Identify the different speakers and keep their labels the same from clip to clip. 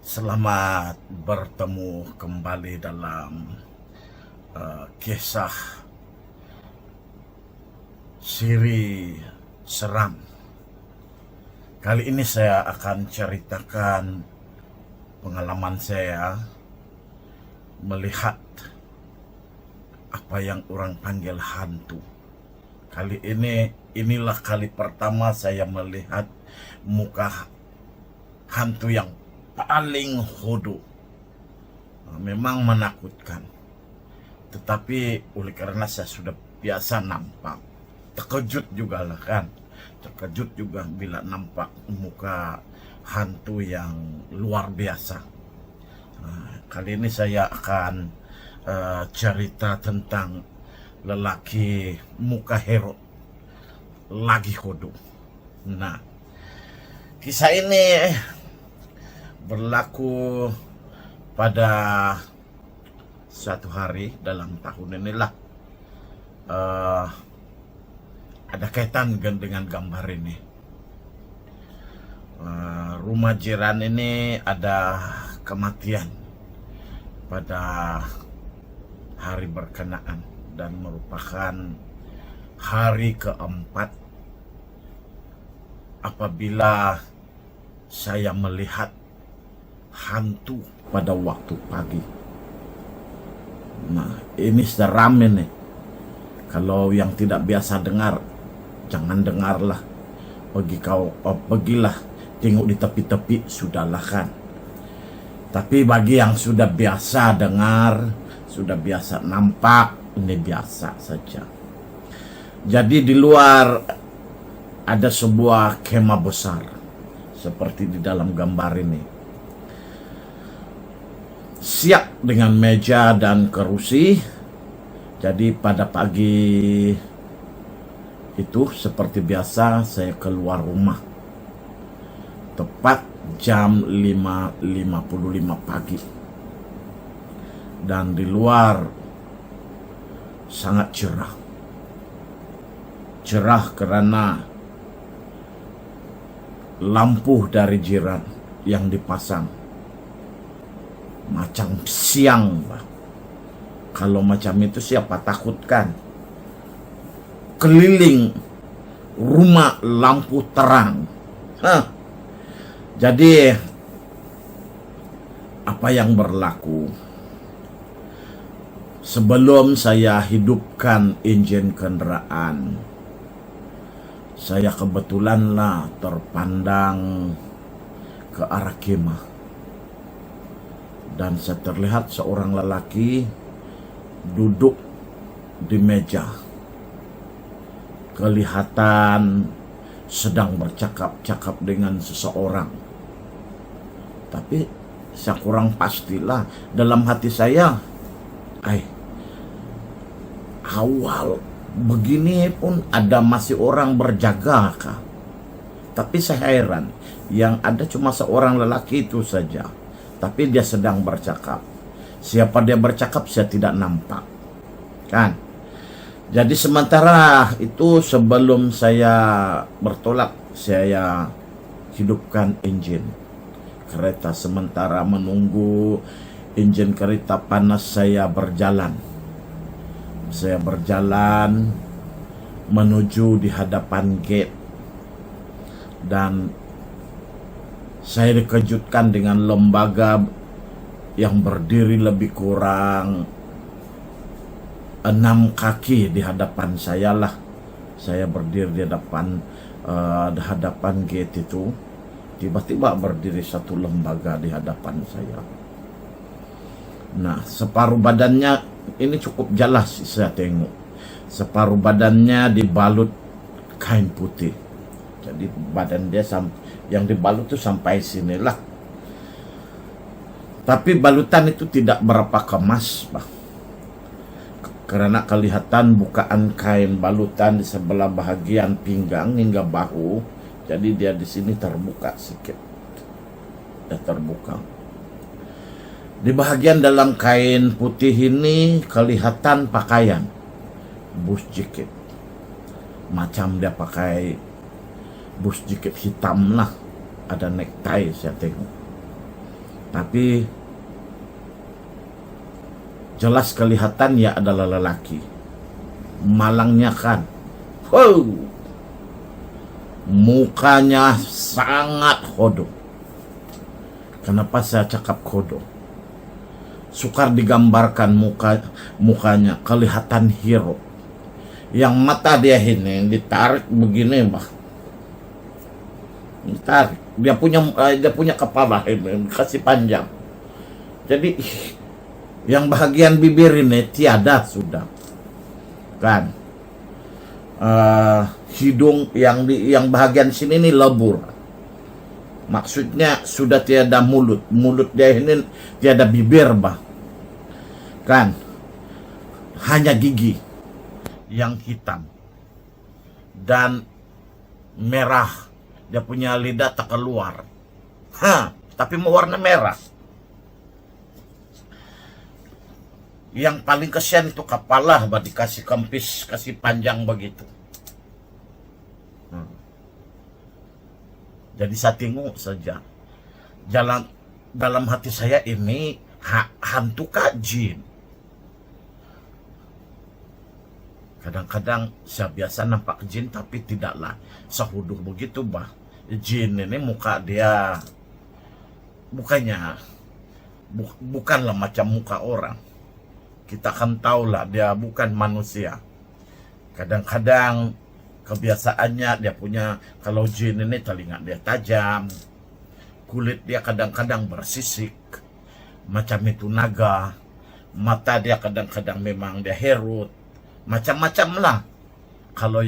Speaker 1: Selamat bertemu kembali dalam kisah siri seram. Kali ini saya akan ceritakan pengalaman saya melihat apa yang orang panggil hantu. Kali inilah kali pertama saya melihat muka hantu yang paling hodoh. Memang menakutkan, tetapi oleh karena saya sudah biasa nampak, terkejut juga lah kan. Terkejut juga bila nampak muka hantu yang luar biasa. Kali ini saya akan cerita tentang lelaki muka Herod lagi hodoh. Nah, kisah ini berlaku pada suatu hari dalam tahun inilah. Ada kaitan dengan gambar ini. Rumah jiran ini ada kematian pada hari berkenaan dan merupakan hari keempat apabila saya melihat hantu pada waktu pagi. Nah, ini seram ini. Kalau yang tidak biasa dengar, jangan dengarlah. Pergilah tengok di tepi-tepi, sudahlah kan. Tapi bagi yang sudah biasa dengar, sudah biasa nampak, ini biasa saja. Jadi di luar ada sebuah kemah besar seperti di dalam gambar ini. Siap dengan meja dan kerusi. Jadi pada pagi itu seperti biasa saya keluar rumah. Tepat jam 5.55 pagi. Dan di luar sangat cerah. Cerah karena lampu dari jiran yang dipasang macam siang, Pak. Kalau macam itu siapa takut kan? Keliling rumah lampu terang. Jadi apa yang berlaku? Sebelum saya hidupkan engine kendaraan, saya kebetulanlah terpandang ke arah kemah. Dan saya terlihat seorang lelaki duduk di meja. Kelihatan sedang bercakap-cakap dengan seseorang. Tapi saya kurang pastilah. Dalam hati saya, awal begini pun ada masih orang berjaga kah? Tapi saya heran, yang ada cuma seorang lelaki itu saja. Tapi dia sedang bercakap. Siapa dia bercakap saya tidak nampak, kan? Jadi sementara itu sebelum saya bertolak, saya hidupkan engine kereta sementara menunggu engine kereta panas. Saya berjalan menuju di hadapan gate. Dan saya dikejutkan dengan lembaga yang berdiri lebih kurang 6 kaki di hadapan saya lah. Saya berdiri di hadapan gate itu. Tiba-tiba berdiri satu lembaga di hadapan saya. Nah, separuh badannya ini cukup jelas saya tengok. Separuh badannya dibalut kain putih. Jadi badan dia yang dibalut itu sampai sinilah. Tapi balutan itu tidak berapa kemas, Pak. Karena kelihatan bukaan kain balutan di sebelah bahagian pinggang hingga bahu. Jadi dia di sini terbuka sedikit. Dia terbuka. Di bahagian dalam kain putih ini kelihatan pakaian bus jacket. Macam dia pakai bus jacket hitam lah. Ada necktie saya tengok. Tapi jelas kelihatannya adalah lelaki. Malangnya kan, wow, mukanya sangat hodoh. Kenapa saya cakap hodoh? Sukar digambarkan mukanya, kelihatan hero. Yang mata dia ini ditarik begini, bah. Ditarik. Dia punya kepala ini kasih panjang. Jadi yang bahagian bibir ini tiada sudah. Kan? Hidung yang bahagian sini ini lebur. Maksudnya sudah tiada mulut. Mulut dia ini tiada bibir, bah. Kan? Hanya gigi yang hitam. Dan merah. Dia punya lidah tak keluar. Tapi warna merah. Yang paling kesian itu kepala, bah, dikasih kempis, kasih panjang begitu. Jadi saya tengok saja. Dalam hati saya ini hantu kah jin? Kadang-kadang saya biasa nampak jin tapi tidaklah sehuduh begitu, bah. Jin ini muka dia bukanlah macam muka orang. Kita kan tahulah dia bukan manusia. Kadang-kadang kebiasaannya dia punya, kalau jin ini telinga dia tajam, kulit dia kadang-kadang bersisik, macam itu naga, mata dia kadang-kadang memang dia herut, macam-macam lah. Kalau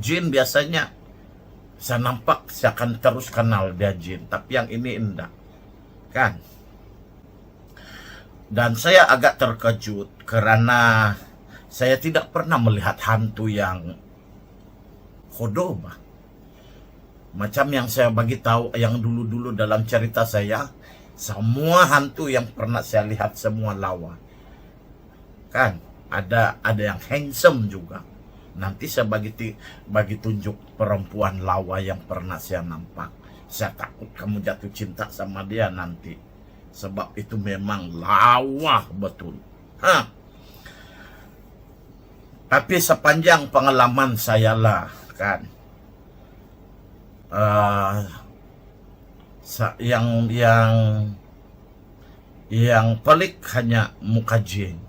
Speaker 1: jin biasanya saya nampak, saya akan terus kenal dia jin, tapi yang ini enggak, kan? Dan saya agak terkejut karena saya tidak pernah melihat hantu yang hodoh, bah. Macam yang saya bagi tahu yang dulu-dulu dalam cerita saya, semua hantu yang pernah saya lihat semua lawa. Kan? Ada yang handsome juga. Nanti saya bagi tunjuk perempuan lawa yang pernah saya nampak. Saya takut kamu jatuh cinta sama dia nanti. Sebab itu memang lawa betul. Tapi sepanjang pengalaman saya lah, kan, yang pelik hanya muka jin.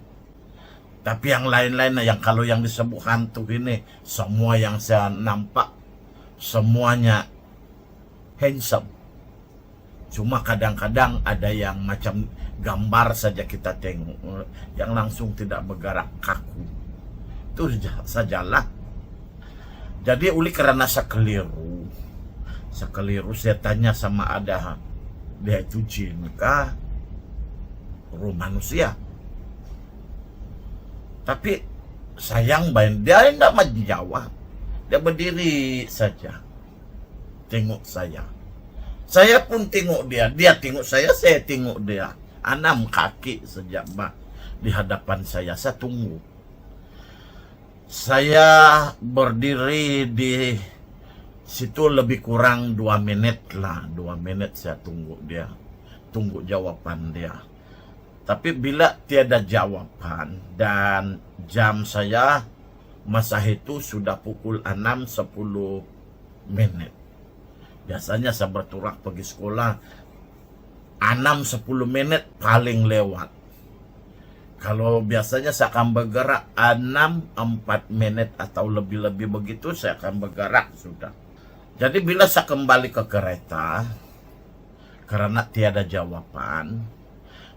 Speaker 1: Tapi yang lain-lain, yang kalau yang disebut hantu ini, semua yang saya nampak semuanya handsome. Cuma kadang-kadang ada yang macam gambar saja kita tengok, yang langsung tidak bergerak, kaku. Itu sajalah. Jadi karena saya keliru, saya tanya sama ada, dia itu jin kah, ruh manusia? Tapi sayang banget, dia tidak menjawab. Dia berdiri saja, tengok saya. Saya pun tengok dia tengok saya tengok dia. 6 kaki sejak di hadapan saya tunggu. Saya berdiri di situ lebih kurang 2 menit lah. 2 menit saya tunggu dia. Tunggu jawaban dia. Tapi bila tiada jawaban dan jam saya masa itu sudah pukul 6.10 menit. Biasanya saya berturak pergi sekolah 6-10 menit paling lewat. Kalau biasanya saya akan bergerak 6-4 menit atau lebih-lebih begitu saya akan bergerak sudah. Jadi bila saya kembali ke kereta karena tiada jawaban,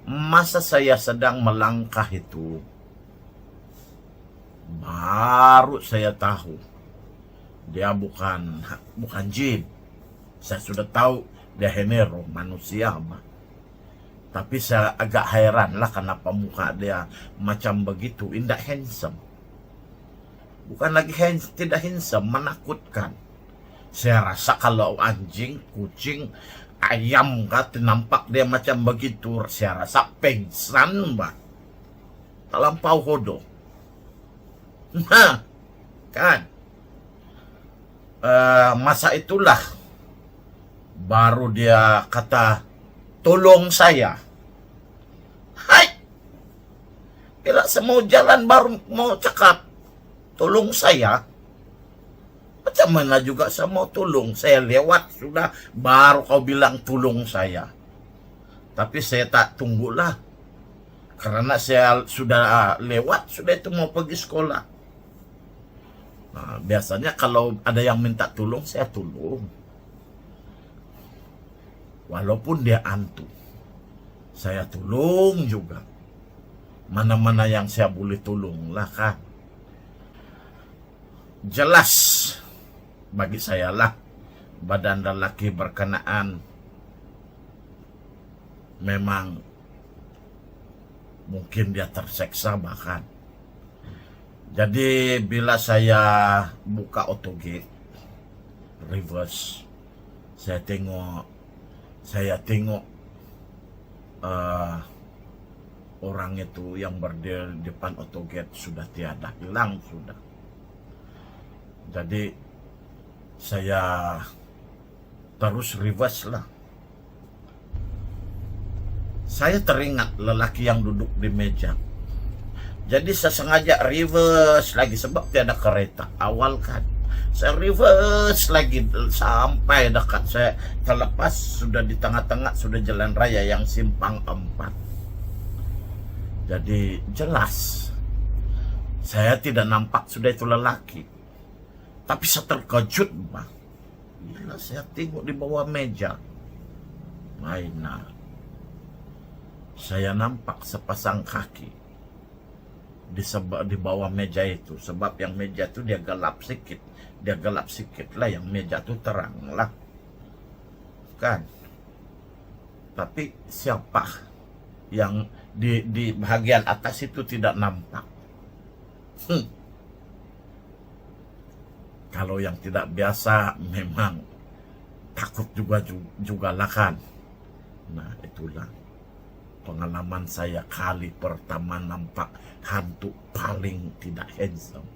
Speaker 1: masa saya sedang melangkah itu baru saya tahu dia bukan jin. Saya sudah tahu dia henero manusia, tapi saya agak heran lah kenapa muka dia macam begitu, indah handsome. Bukan lagi tidak handsome, menakutkan. Saya rasa kalau anjing, kucing, ayam kata nampak dia macam begitu, saya rasa pengsan, terlampau hodoh. Nah, kan? Masa itulah Baru dia kata, tolong saya. Hai! Bila saya mau jalan baru mau cakap, tolong saya. Macam mana juga saya mau tolong? Saya lewat sudah, baru kau bilang tolong saya. Tapi saya tak tunggulah. Karena saya sudah lewat, sudah itu mau pergi sekolah. Nah, biasanya kalau ada yang minta tolong, saya tolong. Walaupun dia antu, saya tolong juga. Mana-mana yang saya boleh tolong lah kan. Jelas bagi saya lah, badan lelaki berkenaan memang mungkin dia terseksa bahkan. Jadi bila saya buka autogate reverse, saya tengok orang itu yang berdiri depan autogate sudah tiada, hilang sudah. Jadi saya terus reverse lah. Saya teringat lelaki yang duduk di meja. Jadi saya sengaja reverse lagi sebab tiada kereta. Awal kan saya reverse lagi sampai dekat. Saya terlepas sudah di tengah-tengah, sudah jalan raya yang simpang 4. Jadi jelas saya tidak nampak sudah itu lelaki. Tapi saya terkejut, Bang. Gila, saya tengok di bawah meja. Mainan. Saya nampak sepasang kaki di bawah meja itu. Sebab yang meja itu dia gelap sedikit. Dia gelap sedikit lah, yang meja itu terang lah. Kan? Tapi siapa yang di bagian atas itu tidak nampak? Kalau yang tidak biasa memang takut juga lah kan. Nah, itulah pengalaman saya kali pertama nampak hantu paling tidak handsome.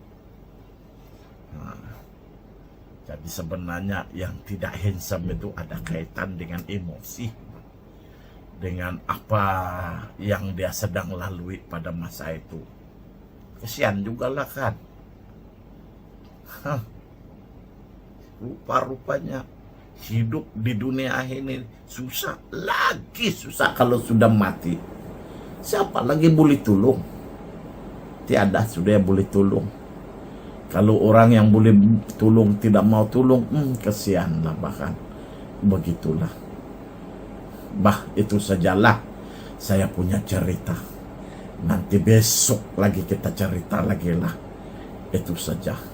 Speaker 1: Nah, jadi sebenarnya yang tidak handsome itu ada kaitan dengan emosi, dengan apa yang dia sedang lalui pada masa itu. Kesian juga lah kan. Rupa-rupanya hidup di dunia ini susah, lagi susah kalau sudah mati. Siapa lagi boleh tolong? Tiada sudah boleh tolong. Kalau orang yang boleh tolong tidak mau tolong, kesian lah bahkan. Begitulah. Itu sajalah saya punya cerita. Nanti besok lagi kita cerita lagi lah. Itu saja.